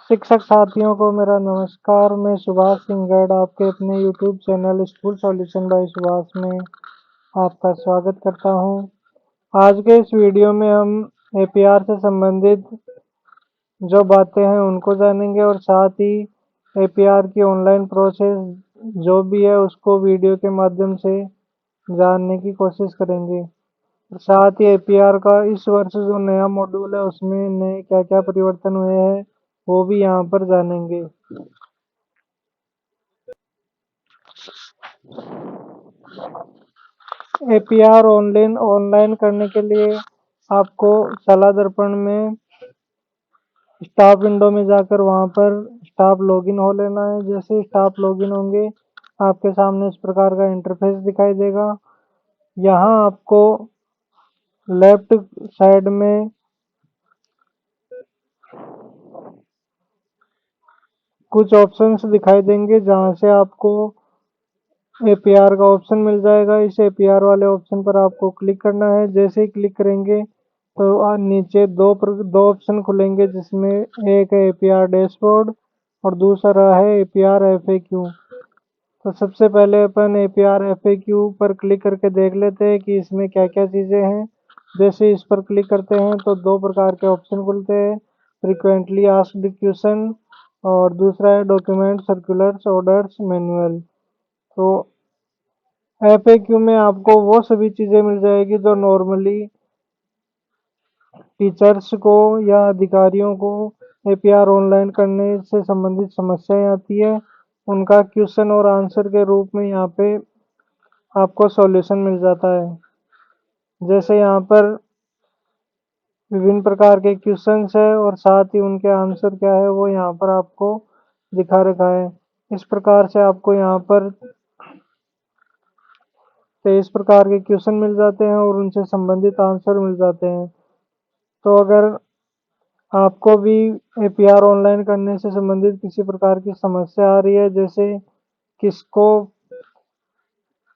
शिक्षक साथियों को मेरा नमस्कार। मैं सुभाष सिंह गढ़ आपके अपने YouTube channel school solution bye Subhash में आपका स्वागत करता हूं। आज के इस वीडियो में हम एपीआर से संबंधित जो बातें हैं उनको जानेंगे और साथ ही एपीआर की ऑनलाइन प्रोसेस जो भी है उसको वीडियो के माध्यम से जानने की कोशिश करेंगे। साथ ही एपीआर का इस वर्ष जो नया मॉड्यूल है उसमें नए क्या क्या परिवर्तन हुए हैं वो भी यहाँ पर जानेंगे। एपीआर ऑनलाइन करने के लिए आपको सलाह दर्पण में स्टाफ विंडो में जाकर वहां पर स्टाफ लॉगिन हो लेना है। जैसे स्टाफ लॉगिन होंगे आपके सामने इस प्रकार का इंटरफेस दिखाई देगा। यहाँ आपको लेफ्ट साइड में कुछ ऑप्शंस दिखाई देंगे जहाँ से आपको एपीआर का ऑप्शन मिल जाएगा। इस एपीआर वाले ऑप्शन पर आपको क्लिक करना है। जैसे ही क्लिक करेंगे तो नीचे दो ऑप्शन खुलेंगे जिसमें एक है एपीआर डैशबोर्ड और दूसरा है एपीआर एफएक्यू। तो सबसे पहले अपन एपीआर एफएक्यू पर क्लिक करके देख लेते हैं कि इसमें क्या क्या चीज़ें हैं। जैसे इस पर क्लिक करते हैं तो दो प्रकार के ऑप्शन खुलते हैं, फ्रीक्वेंटली आस्क्ड क्वेश्चन और दूसरा है डॉक्यूमेंट सर्कुलर्स ऑर्डर्स मैनुअल। तो एफएक्यू में आपको वो सभी चीज़ें मिल जाएगी जो नॉर्मली टीचर्स को या अधिकारियों को एपीआर ऑनलाइन करने से संबंधित समस्याएं आती है, उनका क्वेश्चन और आंसर के रूप में यहाँ पे आपको सॉल्यूशन मिल जाता है। जैसे यहाँ पर विभिन्न प्रकार के क्वेश्चंस है और साथ ही उनके आंसर क्या है वो यहाँ पर आपको दिखा रखा है। इस प्रकार से आपको यहाँ पर 23 प्रकार के क्वेश्चन मिल जाते हैं और उनसे संबंधित आंसर मिल जाते हैं। तो अगर आपको भी एपीआर ऑनलाइन करने से संबंधित किसी प्रकार की समस्या आ रही है, जैसे किसको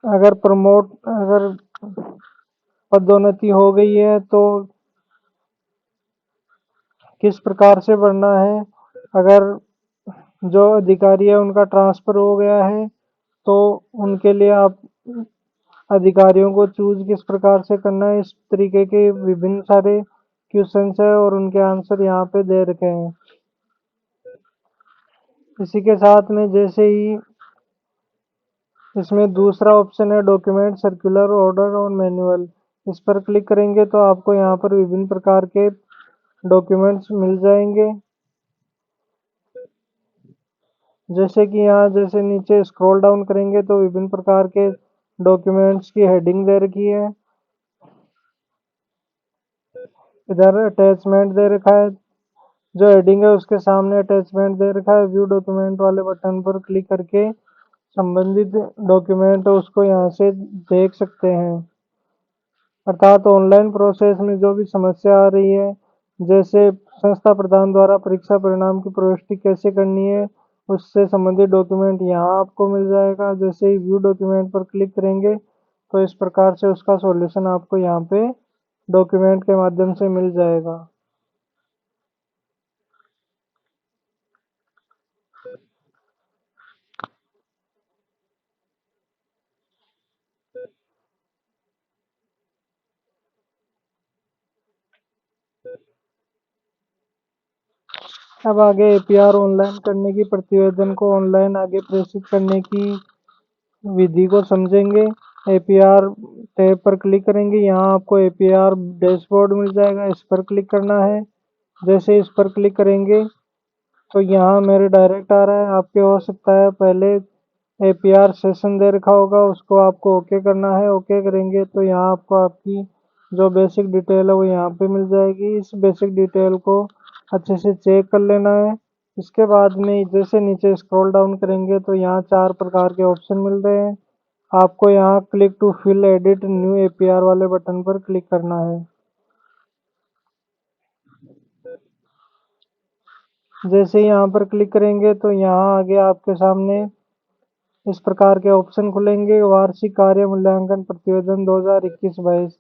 अगर पदोन्नति हो गई है तो किस प्रकार से बढ़ना है, अगर जो अधिकारी है उनका ट्रांसफ़र हो गया है तो उनके लिए आप अधिकारियों को चूज किस प्रकार से करना है। इस तरीके के विभिन्न सारे क्वेश्चंस है और उनके आंसर यहाँ पे दे रखे हैं। इसी के साथ में जैसे ही इसमें दूसरा ऑप्शन है डॉक्यूमेंट सर्कुलर ऑर्डर और मैनुअल, इस पर क्लिक करेंगे तो आपको यहाँ पर विभिन्न प्रकार के डॉक्यूमेंट्स मिल जाएंगे। जैसे कि यहाँ जैसे नीचे स्क्रॉल डाउन करेंगे तो विभिन्न प्रकार के डॉक्यूमेंट्स की हेडिंग दे रखी है। इधर अटैचमेंट दे रखा है, जो हेडिंग है उसके सामने अटैचमेंट दे रखा है। व्यू डॉक्यूमेंट वाले बटन पर क्लिक करके संबंधित डॉक्यूमेंट उसको यहाँ से देख सकते हैं। अर्थात ऑनलाइन प्रोसेस में जो भी समस्या आ रही है, जैसे संस्था प्रधान द्वारा परीक्षा परिणाम की प्रविष्टि कैसे करनी है, उससे संबंधित डॉक्यूमेंट यहाँ आपको मिल जाएगा। जैसे ही व्यू डॉक्यूमेंट पर क्लिक करेंगे तो इस प्रकार से उसका सॉल्यूशन आपको यहाँ पे डॉक्यूमेंट के माध्यम से मिल जाएगा। अब आगे एपीआर ऑनलाइन करने की प्रतिवेदन को ऑनलाइन आगे प्रेषित करने की विधि को समझेंगे। एपीआर टैब पर क्लिक करेंगे, यहाँ आपको एपीआर डैशबोर्ड मिल जाएगा, इस पर क्लिक करना है। जैसे इस पर क्लिक करेंगे तो यहाँ मेरे डायरेक्ट आ रहा है। आपके हो सकता है पहले एपीआर सेशन दे रखा होगा, उसको आपको ओके करना है। ओके करेंगे तो यहाँ आपको आपकी जो बेसिक डिटेल है वो यहाँ पे मिल जाएगी। इस बेसिक डिटेल को अच्छे से चेक कर लेना है। इसके बाद में जैसे नीचे स्क्रॉल डाउन करेंगे तो यहाँ 4 प्रकार के ऑप्शन मिल रहे हैं। आपको यहाँ click to fill edit new APR वाले बटन पर क्लिक करना है। जैसे ही यहाँ पर क्लिक करेंगे तो यहाँ आगे आपके सामने इस प्रकार के ऑप्शन खुलेंगे, वार्षिक कार्य मूल्यांकन प्रतिवेदन 2021-22।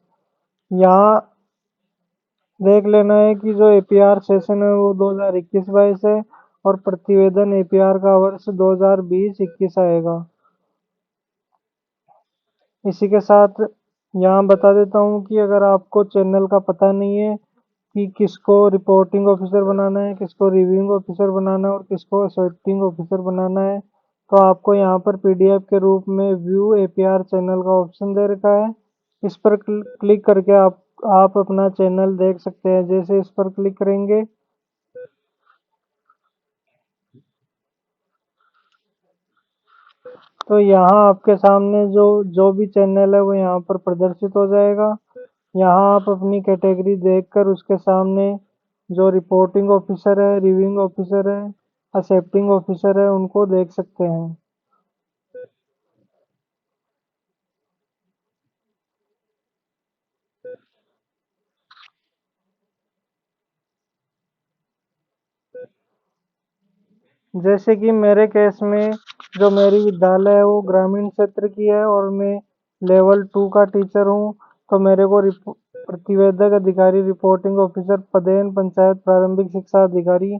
यहाँ देख लेना है कि जो एपीआर सेशन है वो 2021-22 है और प्रतिवेदन एपीआर का वर्ष 2020-21 आएगा। इसी के साथ यहाँ बता देता हूँ कि अगर आपको चैनल का पता नहीं है कि किसको रिपोर्टिंग ऑफिसर बनाना है, किसको रिव्यूइंग ऑफिसर बनाना है और किसको असेप्टिंग ऑफिसर बनाना है, तो आपको यहाँ पर पीडीएफ के रूप में व्यू एपीआर चैनल का ऑप्शन दे रखा है। इस पर क्लिक करके आप अपना चैनल देख सकते हैं। जैसे इस पर क्लिक करेंगे तो यहाँ आपके सामने जो जो भी चैनल है वो यहाँ पर प्रदर्शित हो जाएगा। यहाँ आप अपनी कैटेगरी देखकर उसके सामने जो रिपोर्टिंग ऑफिसर है, रिव्यूइंग ऑफिसर है, एक्सेप्टिंग ऑफिसर है, उनको देख सकते हैं। जैसे कि मेरे केस में जो मेरी विद्यालय है वो ग्रामीण क्षेत्र की है और मैं लेवल 2 का टीचर हूँ, तो मेरे को प्रतिवेदक अधिकारी रिपोर्टिंग ऑफिसर पदेन पंचायत प्रारंभिक शिक्षा अधिकारी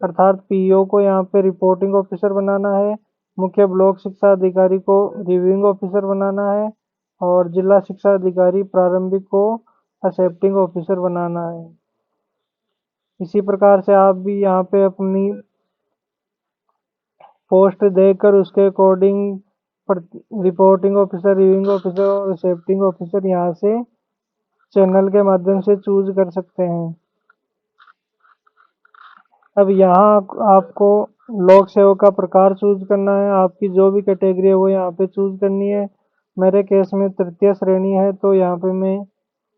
अर्थात पीईओ को यहाँ पे रिपोर्टिंग ऑफिसर बनाना है। मुख्य ब्लॉक शिक्षा अधिकारी को रिव्यूइंग ऑफिसर बनाना है और जिला शिक्षा अधिकारी प्रारंभिक को एक्सेप्टिंग ऑफिसर बनाना है। इसी प्रकार से आप भी यहाँ पे अपनी पोस्ट देकर उसके according reporting officer, reviewing officer और एक्सेप्टिंग ऑफिसर यहाँ से चैनल के माध्यम से चूज कर सकते हैं। अब यहाँ आपको लोक सेवक का प्रकार चूज करना है। आपकी जो भी कैटेगरी है वो यहाँ पे चूज करनी है। मेरे केस में तृतीय श्रेणी है, तो यहाँ पे मैं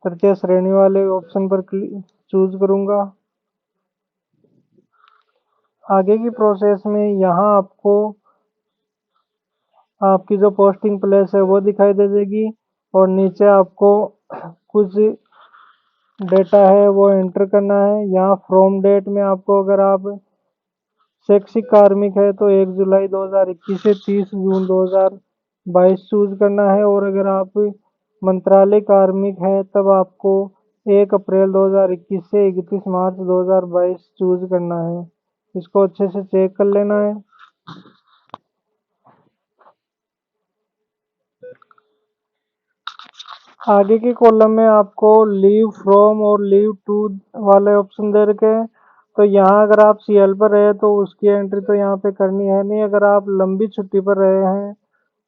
तृतीय श्रेणी वाले ऑप्शन पर चूज करूँगा। आगे की प्रोसेस में यहाँ आपको आपकी जो पोस्टिंग प्लेस है वो दिखाई दे देगी और नीचे आपको कुछ डेटा है वो एंटर करना है। यहाँ फ्रॉम डेट में आपको अगर आप शैक्षिक कार्मिक है तो 1 जुलाई 2021 से 30 जून 2022 चूज करना है और अगर आप मंत्रालय कार्मिक है तब आपको 1 अप्रैल 2021 से 31 मार्च 2022 चूज करना है। इसको अच्छे से चेक कर लेना है। आगे के कॉलम में आपको लीव फ्रॉम और लीव टू वाले ऑप्शन दे रखे हैं। तो यहाँ अगर आप सीएल पर रहे तो उसकी एंट्री तो यहाँ पे करनी है नहीं। अगर आप लंबी छुट्टी पर रहे हैं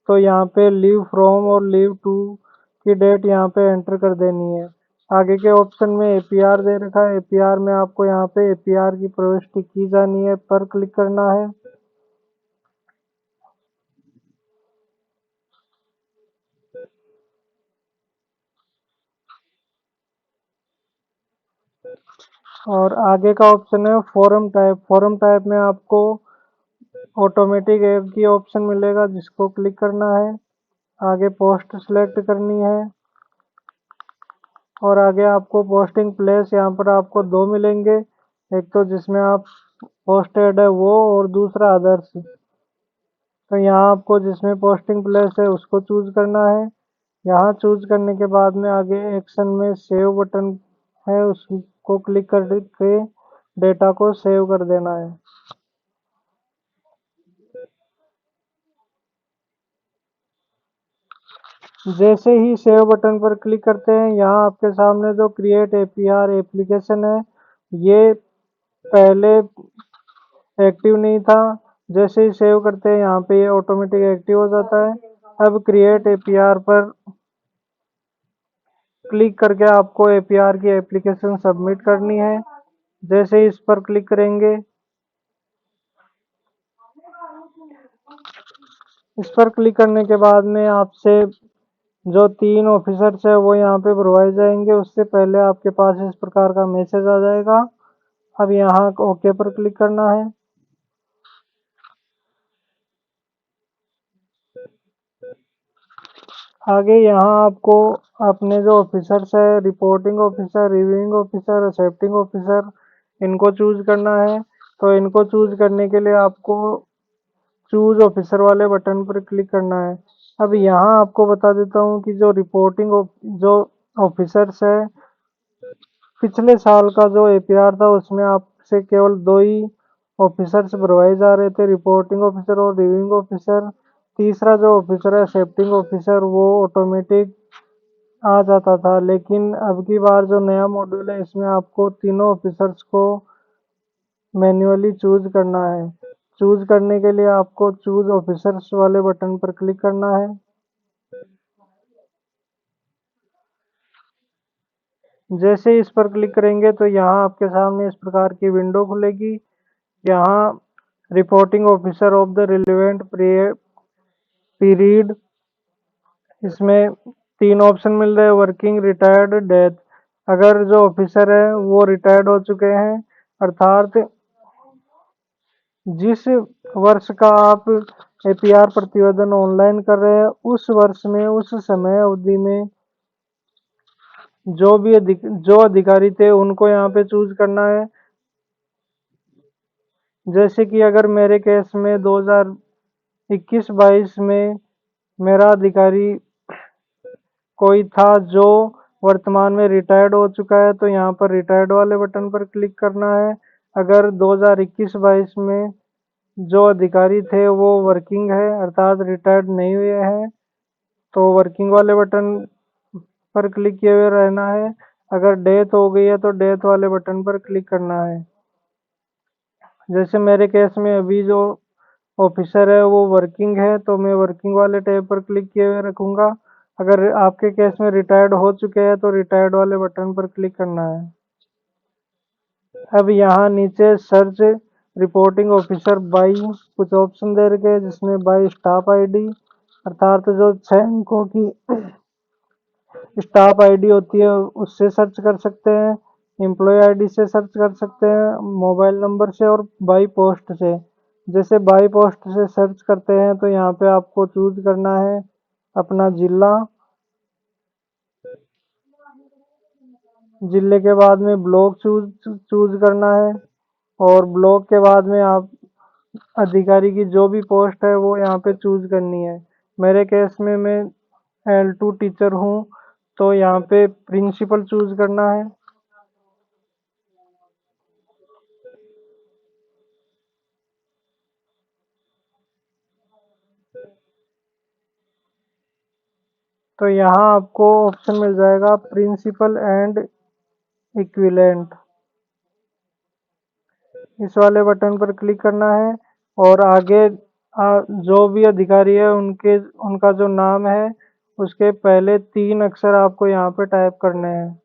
तो यहाँ पे लीव फ्रॉम और लीव टू की डेट यहाँ पे एंटर कर देनी है। आगे के ऑप्शन में एपीआर दे रखा है। एपीआर में आपको यहाँ पे एपीआर की प्रविष्टि की जानी है, पर क्लिक करना है। और आगे का ऑप्शन है फॉर्म टाइप। फॉर्म टाइप में आपको ऑटोमेटिक ऐप की ऑप्शन मिलेगा जिसको क्लिक करना है। आगे पोस्ट सिलेक्ट करनी है और आगे आपको पोस्टिंग प्लेस यहाँ पर आपको दो मिलेंगे, एक तो जिसमें आप पोस्टेड है वो और दूसरा अदर्स। तो यहाँ आपको जिसमें पोस्टिंग प्लेस है उसको चूज करना है। यहाँ चूज करने के बाद में आगे एक्शन में सेव बटन है, उसको क्लिक करके डेटा को सेव कर देना है। जैसे ही सेव बटन पर क्लिक करते हैं यहाँ आपके सामने जो क्रिएट एपीआर एप्लीकेशन है ये पहले एक्टिव नहीं था। जैसे ही सेव करते हैं यहाँ पे ये ऑटोमेटिक एक्टिव हो जाता है। अब क्रिएट एपीआर पर क्लिक करके आपको एपीआर की एप्लीकेशन सबमिट करनी है। जैसे ही इस पर क्लिक करेंगे, इस पर क्लिक करने के बाद में आपसे जो 3 ऑफिसर्स है वो यहाँ पे प्रोवाइड जाएंगे। उससे पहले आपके पास इस प्रकार का मैसेज आ जाएगा। अब यहाँ ओके पर क्लिक करना है। आगे यहाँ आपको अपने जो ऑफिसर्स है, reporting officer, reviewing officer, accepting officer, इनको चूज करना है। तो इनको चूज करने के लिए आपको चूज ऑफिसर वाले बटन पर क्लिक करना है। अब यहाँ आपको बता देता हूँ कि जो जो ऑफिसर्स है, पिछले साल का जो एपीआर था उसमें आपसे केवल 2 ही ऑफिसर्स बढ़वाए जा रहे थे, रिपोर्टिंग ऑफिसर और रिव्यूइंग ऑफिसर। तीसरा जो ऑफिसर है सेफ्टिंग ऑफिसर, वो ऑटोमेटिक आ जाता था, लेकिन अब की बार जो नया मॉड्यूल है इसमें आपको तीनों ऑफिसर्स को मैन्युअली चूज करना है। चूज करने के लिए आपको चूज ऑफिसर्स वाले बटन पर क्लिक करना है। जैसे इस पर क्लिक करेंगे तो यहाँ आपके सामने इस प्रकार की विंडो खुलेगी। यहाँ reporting officer of the relevant period, इसमें तीन ऑप्शन मिल रहे हैं, वर्किंग, रिटायर्ड, डेथ। अगर जो ऑफिसर है वो रिटायर्ड हो चुके हैं, अर्थात जिस वर्ष का आप एपीआर प्रतिवेदन ऑनलाइन कर रहे हैं उस वर्ष में उस समय अवधि में जो अधिकारी थे उनको यहाँ पे चूज करना है। जैसे कि अगर मेरे केस में 2021-22 में मेरा अधिकारी कोई था जो वर्तमान में रिटायर्ड हो चुका है, तो यहाँ पर रिटायर्ड वाले बटन पर क्लिक करना है। अगर 2021-22 में जो अधिकारी थे वो वर्किंग है, अर्थात रिटायर्ड नहीं हुए हैं, तो वर्किंग वाले बटन पर क्लिक किए हुए रहना है। अगर डेथ हो गई है तो डेथ वाले बटन पर क्लिक करना है। जैसे मेरे केस में अभी जो ऑफिसर है वो वर्किंग है, तो मैं वर्किंग वाले टैब पर क्लिक किए हुए रखूंगा। अगर आपके केस में रिटायर्ड हो चुके हैं तो रिटायर्ड वाले बटन पर क्लिक करना है। अब यहाँ नीचे सर्च रिपोर्टिंग ऑफिसर बाई कुछ ऑप्शन दे रखे हैं, जिसमें बाई स्टाफ आईडी, अर्थात जो 6 अंकों की स्टाफ आईडी होती है उससे सर्च कर सकते हैं, एम्प्लॉय आईडी से सर्च कर सकते हैं, मोबाइल नंबर से और बाई पोस्ट से। जैसे बाई पोस्ट से सर्च करते हैं तो यहाँ पे आपको चूज करना है अपना जिला, जिले के बाद में ब्लॉक चूज करना है, और ब्लॉक के बाद में आप अधिकारी की जो भी पोस्ट है वो यहाँ पे चूज करनी है। मेरे केस में मैं L2 टीचर हूँ, तो यहाँ पे प्रिंसिपल चूज करना है। तो यहाँ आपको ऑप्शन मिल जाएगा प्रिंसिपल एंड इक्विवेलेंट, इस वाले बटन पर क्लिक करना है। और आगे जो भी अधिकारी है उनका जो नाम है उसके पहले 3 अक्षर आपको यहाँ पे टाइप करने हैं।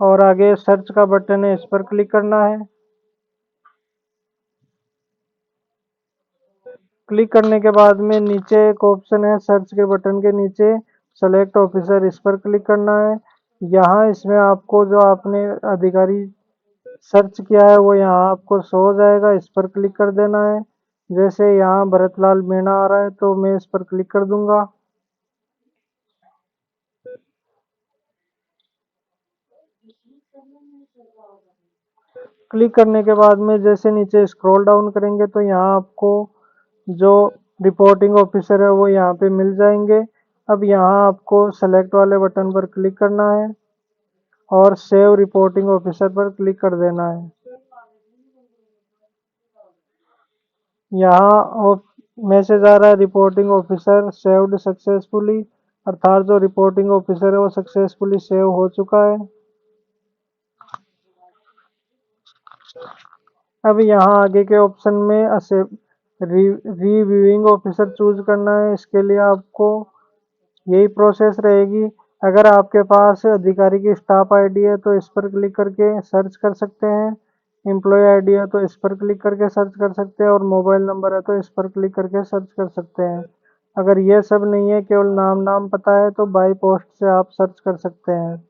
और आगे सर्च का बटन है, इस पर क्लिक करना है। क्लिक करने के बाद में नीचे एक ऑप्शन है, सर्च के बटन के नीचे सेलेक्ट ऑफिसर, इस पर क्लिक करना है। यहाँ इसमें आपको जो आपने अधिकारी सर्च किया है वो यहाँ आपको शो हो जाएगा, इस पर क्लिक कर देना है। जैसे यहाँ भरतलाल मीणा आ रहा है तो मैं इस पर क्लिक कर दूंगा। क्लिक करने के बाद में जैसे नीचे स्क्रॉल डाउन करेंगे तो यहाँ आपको जो रिपोर्टिंग ऑफिसर है वो यहाँ पे मिल जाएंगे। अब यहाँ आपको सेलेक्ट वाले बटन पर क्लिक करना है और सेव रिपोर्टिंग ऑफिसर पर क्लिक कर देना है। यहाँ मैसेज आ रहा है रिपोर्टिंग ऑफिसर सेव्ड सक्सेसफुली, अर्थात जो रिपोर्टिंग ऑफिसर है वो सक्सेसफुली सेव हो चुका है। अब यहाँ आगे के ऑप्शन में रिव्यूइंग ऑफिसर चूज करना है। इसके लिए आपको यही प्रोसेस रहेगी। अगर आपके पास अधिकारी की स्टाफ आईडी है तो इस पर क्लिक करके सर्च कर सकते हैं, एम्प्लॉय आईडी है तो इस पर क्लिक करके सर्च कर सकते हैं, और मोबाइल नंबर है तो इस पर क्लिक करके सर्च कर सकते हैं। अगर ये सब नहीं है, केवल नाम पता है, तो बाई पोस्ट से आप सर्च कर सकते हैं।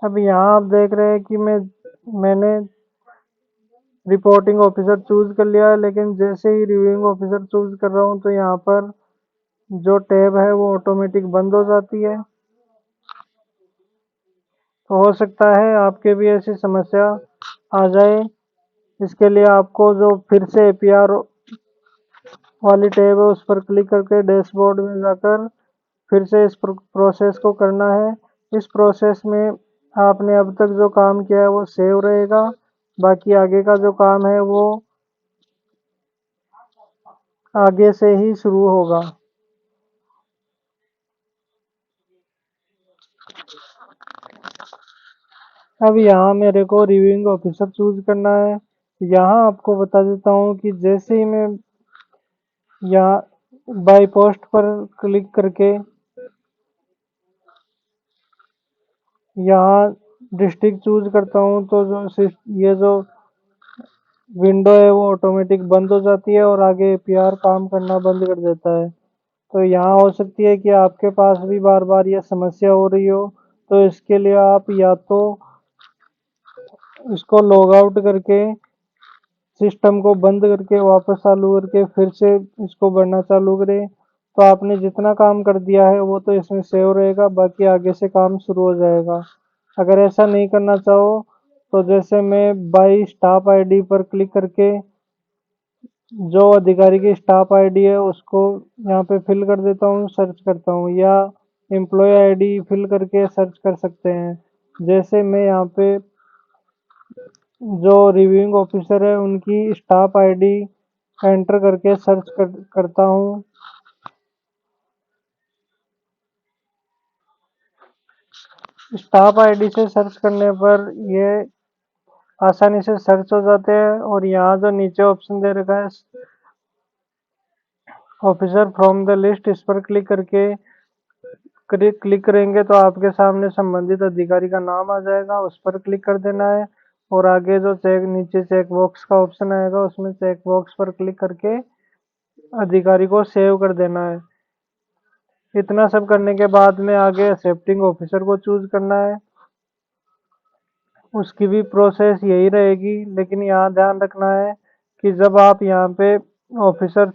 अब यहाँ आप देख रहे हैं कि मैंने रिपोर्टिंग ऑफिसर चूज कर लिया है, लेकिन जैसे ही रिव्यूइंग ऑफिसर चूज कर रहा हूँ तो यहाँ पर जो टैब है वो ऑटोमेटिक बंद हो जाती है। तो हो सकता है आपके भी ऐसी समस्या आ जाए। इसके लिए आपको जो फिर से एपीआर वाली टैब है उस पर क्लिक करके डैशबोर्ड में जाकर फिर से इस प्रोसेस को करना है। इस प्रोसेस में आपने अब तक जो काम किया है वो सेव रहेगा, बाकी आगे का जो काम है वो आगे से ही शुरू होगा। अब यहाँ मेरे को रिव्यूइंग ऑफिसर चूज करना है। यहाँ आपको बता देता हूँ कि जैसे ही मैं यहाँ बाय पोस्ट पर क्लिक करके यहाँ डिस्ट्रिक्ट चूज करता हूँ तो ये जो विंडो है वो ऑटोमेटिक बंद हो जाती है और आगे एपीआर काम करना बंद कर देता है। तो यहाँ हो सकती है कि आपके पास भी बार बार यह समस्या हो रही हो, तो इसके लिए आप या तो इसको लॉग आउट करके सिस्टम को बंद करके वापस चालू करके फिर से इसको भरना चालू करें, तो आपने जितना काम कर दिया है वो तो इसमें सेव रहेगा, बाकी आगे से काम शुरू हो जाएगा। अगर ऐसा नहीं करना चाहो तो जैसे मैं बाई स्टाफ आईडी पर क्लिक करके जो अधिकारी की स्टाफ आईडी है उसको यहाँ पे फिल कर देता हूँ, सर्च करता हूँ, या एम्प्लॉय आईडी फिल करके सर्च कर सकते हैं। जैसे मैं यहाँ पे जो रिव्यूइंग ऑफिसर है उनकी स्टाफ आईडी एंटर करके करता हूँ। स्टाफ आईडी से सर्च करने पर ये आसानी से सर्च हो जाते हैं, और यहाँ जो नीचे ऑप्शन दे रखा है ऑफिसर फ्रॉम द लिस्ट, इस पर क्लिक करके क्लिक करेंगे तो आपके सामने संबंधित अधिकारी का नाम आ जाएगा, उस पर क्लिक कर देना है। और आगे जो नीचे चेक बॉक्स का ऑप्शन आएगा उसमें चेक बॉक्स पर क्लिक करके अधिकारी को सेव कर देना है। इतना सब करने के बाद में आगे एक्सेप्टिंग ऑफिसर को चूज करना है। उसकी भी प्रोसेस यही रहेगी, लेकिन यहाँ ध्यान रखना है कि जब आप यहाँ पे officer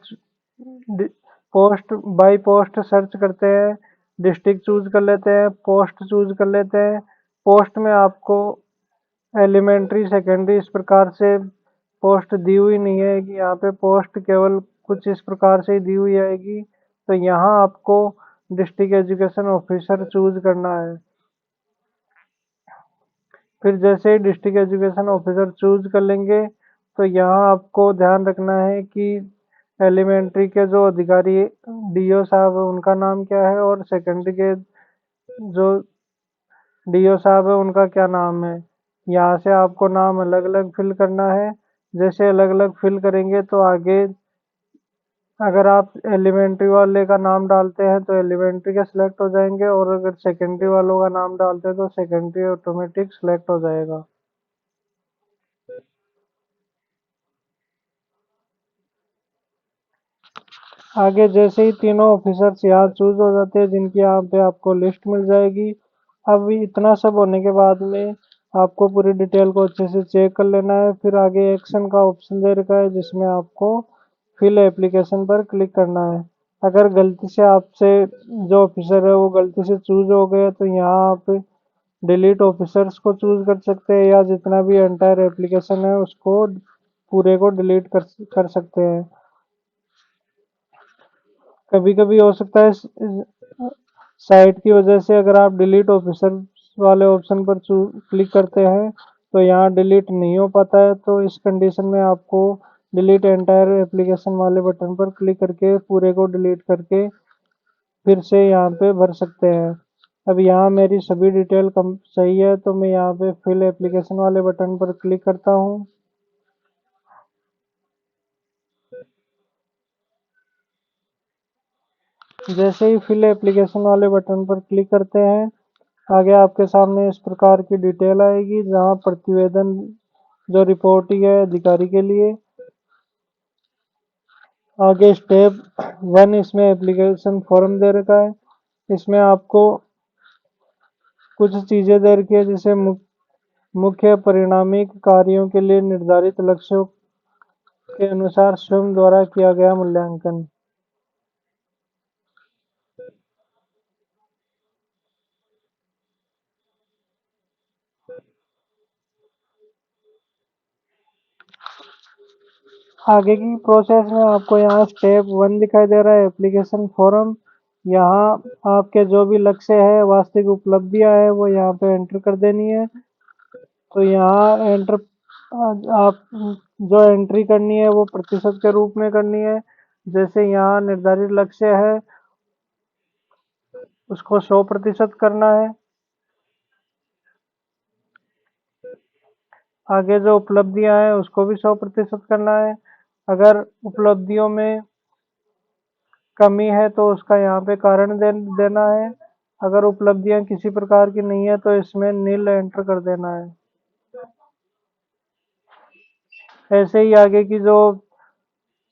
post by post search करते हैं, डिस्ट्रिक्ट चूज कर लेते हैं, पोस्ट चूज कर लेते हैं, पोस्ट में आपको एलिमेंट्री सेकेंडरी इस प्रकार से पोस्ट दी हुई नहीं है कि यहाँ पे पोस्ट केवल कुछ इस प्रकार से ही दी हुई आएगी। तो यहाँ आपको डिस्ट्रिक्ट एजुकेशन ऑफिसर चूज करना है। फिर जैसे ही डिस्ट्रिक्ट एजुकेशन ऑफिसर चूज कर लेंगे तो यहाँ आपको ध्यान रखना है कि एलिमेंट्री के जो अधिकारी डीओ साहब है उनका नाम क्या है, और सेकेंडरी के जो डीओ साहब है उनका क्या नाम है। यहाँ से आपको नाम अलग अलग फिल करना है। जैसे अलग अलग फिल करेंगे तो आगे अगर आप एलिमेंट्री वाले का नाम डालते हैं तो एलिमेंट्री के सिलेक्ट हो जाएंगे, और अगर सेकेंडरी वालों का नाम डालते हैं तो सेकेंडरी ऑटोमेटिक सिलेक्ट हो जाएगा। आगे जैसे ही तीनों ऑफिसर्स यहाँ चूज हो जाते हैं जिनकी यहाँ पे आपको लिस्ट मिल जाएगी। अब इतना सब होने के बाद में आपको पूरी डिटेल को अच्छे से चेक कर लेना है। फिर आगे एक्शन का ऑप्शन दे रखा है जिसमें आपको फिल एप्लीकेशन पर क्लिक करना है। अगर गलती से आपसे जो ऑफिसर है वो गलती से चूज हो गए तो यहाँ आप डिलीट ऑफिसर्स को चूज कर सकते हैं, या जितना भी एंटायर एप्लीकेशन है उसको पूरे को डिलीट कर सकते हैं। कभी कभी हो सकता है साइट की वजह से अगर आप डिलीट ऑफिसर वाले ऑप्शन पर क्लिक करते हैं तो यहाँ डिलीट नहीं हो पाता है, तो इस कंडीशन में आपको डिलीट एंटायर एप्लीकेशन वाले बटन पर क्लिक करके पूरे को डिलीट करके फिर से यहाँ पे भर सकते हैं। अब यहाँ मेरी सभी डिटेल कम सही है तो मैं यहाँ पे फिल एप्लीकेशन वाले बटन पर क्लिक करता हूँ। जैसे ही फिल एप्लीकेशन वाले बटन पर क्लिक करते हैं आगे आपके सामने इस प्रकार की डिटेल आएगी जहाँ प्रतिवेदन जो रिपोर्टिंग है अधिकारी के लिए। आगे स्टेप 1 इसमें एप्लीकेशन फॉर्म दे रखा है। इसमें आपको कुछ चीज़ें दे रखी है जैसे मुख्य परिणामी कार्यों के लिए निर्धारित लक्ष्यों के अनुसार स्वयं द्वारा किया गया मूल्यांकन। आगे की प्रोसेस में आपको यहाँ स्टेप 1 दिखाई दे रहा है एप्लीकेशन फॉर्म। यहाँ आपके जो भी लक्ष्य है, वास्तविक उपलब्धियां है, वो यहाँ पे एंटर कर देनी है। तो यहाँ एंटर आप जो एंट्री करनी है वो प्रतिशत के रूप में करनी है। जैसे यहाँ निर्धारित लक्ष्य है उसको 100% करना है। आगे जो उपलब्धियां हैं उसको भी 100% करना है। अगर उपलब्धियों में कमी है तो उसका यहाँ पे कारण देना है। अगर उपलब्धियां किसी प्रकार की नहीं है तो इसमें नील एंटर कर देना है। ऐसे ही आगे की जो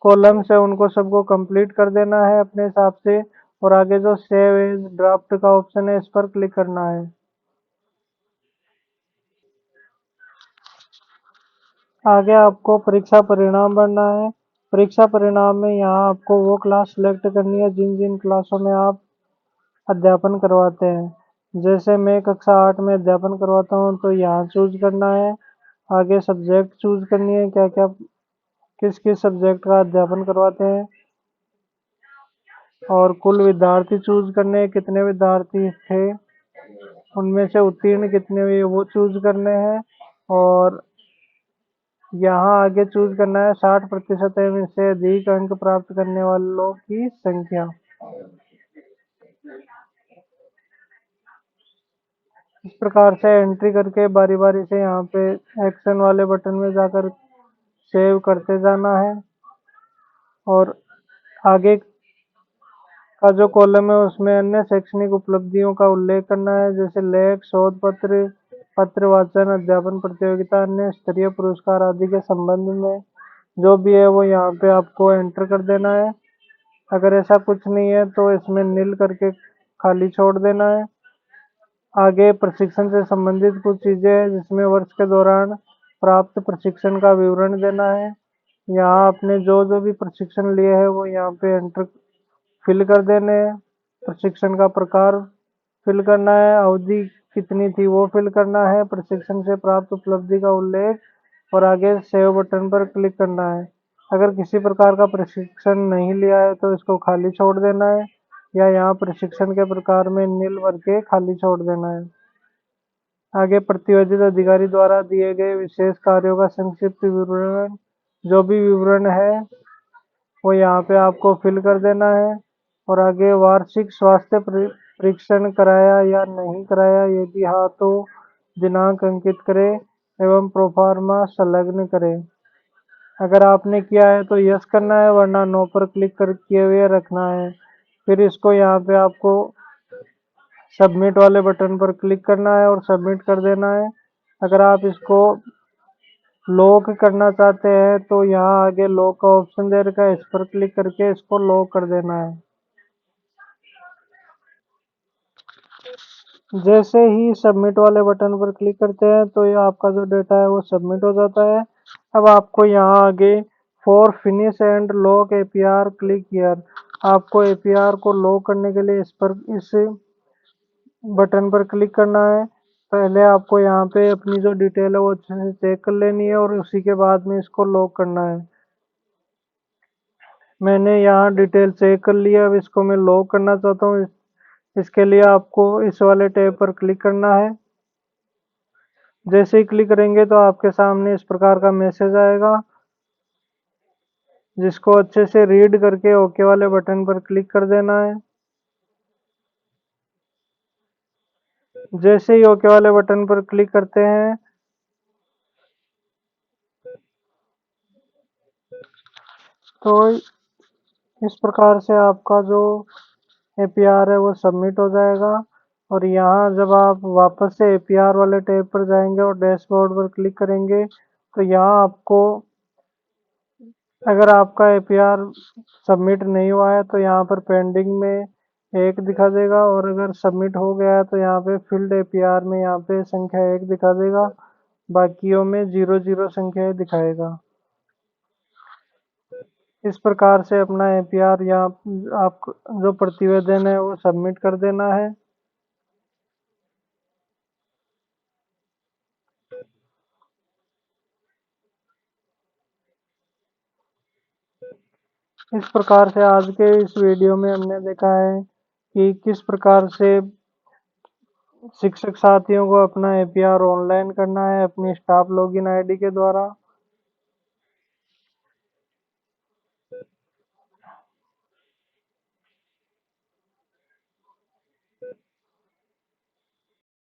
कॉलम्स है उनको सबको कंप्लीट कर देना है अपने हिसाब से। और आगे जो सेव एज ड्राफ्ट का ऑप्शन है इस पर क्लिक करना है। आगे आपको परीक्षा परिणाम भरना है। परीक्षा परिणाम में यहाँ आपको वो क्लास सेलेक्ट करनी है जिन जिन क्लासों में आप अध्यापन करवाते हैं। जैसे मैं कक्षा 8 में अध्यापन करवाता हूँ तो यहाँ चूज करना है। आगे सब्जेक्ट चूज करनी है, क्या क्या किस किस सब्जेक्ट का अध्यापन करवाते हैं। और कुल विद्यार्थी चूज करने हैं, कितने विद्यार्थी थे, उनमें से उत्तीर्ण कितने हुए वो चूज करने हैं। और यहाँ आगे चूज करना है 60% में से अधिक अंक प्राप्त करने वालों की संख्या। इस प्रकार से एंट्री करके बारी बारी से यहाँ पे एक्शन वाले बटन में जाकर सेव करते जाना है। और आगे का जो कॉलम है उसमें अन्य शैक्षणिक उपलब्धियों का उल्लेख करना है। जैसे लेख, शोध पत्र, पत्र वाचन, अध्यापन प्रतियोगिता, अन्य स्तरीय पुरस्कार आदि के संबंध में जो भी है वो यहाँ पे आपको एंटर कर देना है। अगर ऐसा कुछ नहीं है तो इसमें नील करके खाली छोड़ देना है। आगे प्रशिक्षण से संबंधित कुछ चीजें हैं जिसमें वर्ष के दौरान प्राप्त प्रशिक्षण का विवरण देना है। यहाँ आपने जो जो भी प्रशिक्षण लिए है वो यहाँ पे एंटर फिल कर देने हैं। प्रशिक्षण का प्रकार फिल करना है, अवधि कितनी थी वो फिल करना है, प्रशिक्षण से प्राप्त उपलब्धि का उल्लेख और आगे सेव बटन पर क्लिक करना है। अगर किसी प्रकार का प्रशिक्षण नहीं लिया है तो इसको खाली छोड़ देना है, या यहाँ प्रशिक्षण के प्रकार में नील भर के खाली छोड़ देना है। आगे प्रतिवेदित अधिकारी द्वारा दिए गए विशेष कार्यों का संक्षिप्त विवरण, जो भी विवरण है वो यहाँ पे आपको फिल कर देना है। और आगे वार्षिक स्वास्थ्य परीक्षण कराया या नहीं कराया, यदि हाँ तो दिनांक अंकित करें एवं प्रोफार्मा संलग्न करें। अगर आपने किया है तो यस करना है, वरना नो पर क्लिक कर किए हुए रखना है। फिर इसको यहाँ पे आपको सबमिट वाले बटन पर क्लिक करना है और सबमिट कर देना है। अगर आप इसको लॉक करना चाहते हैं तो यहाँ आगे लॉक का ऑप्शन दे रखा है, इस पर क्लिक करके इसको लॉक कर देना है। जैसे ही सबमिट वाले बटन पर क्लिक करते हैं तो ये आपका जो डेटा है वो सबमिट हो जाता है। अब आपको यहाँ आगे for finish and lock APR click here, आपको एपीआर को लॉक करने के लिए इस बटन पर क्लिक करना है। पहले आपको यहाँ पे अपनी जो डिटेल है वो अच्छे से चेक कर लेनी है और उसी के बाद में इसको लॉक करना है। मैंने यहाँ डिटेल चेक कर लिया, अब इसको मैं लॉक करना चाहता हूँ। इसके लिए आपको इस वाले टैब पर क्लिक करना है। जैसे ही क्लिक करेंगे तो आपके सामने इस प्रकार का मैसेज आएगा, जिसको अच्छे से रीड करके ओके वाले बटन पर क्लिक कर देना है। जैसे ही ओके वाले बटन पर क्लिक करते हैं तो इस प्रकार से आपका जो एपीआर है वो सबमिट हो जाएगा। और यहाँ जब आप वापस से एपीआर वाले टैब पर जाएंगे और डैशबोर्ड पर क्लिक करेंगे तो यहाँ आपको, अगर आपका एपीआर सबमिट नहीं हुआ है तो यहाँ पर पेंडिंग में 1 दिखा देगा, और अगर सबमिट हो गया है तो यहाँ पे फील्ड एपीआर में यहाँ पे संख्या 1 दिखा देगा, बाकियों में 0 0 संख्याएं दिखाएगा। इस प्रकार से अपना एपीआर या आप जो प्रतिवेदन है वो सबमिट कर देना है। इस प्रकार से आज के इस वीडियो में हमने देखा है कि किस प्रकार से शिक्षक साथियों को अपना एपीआर ऑनलाइन करना है अपनी स्टाफ लॉगिन आईडी के द्वारा।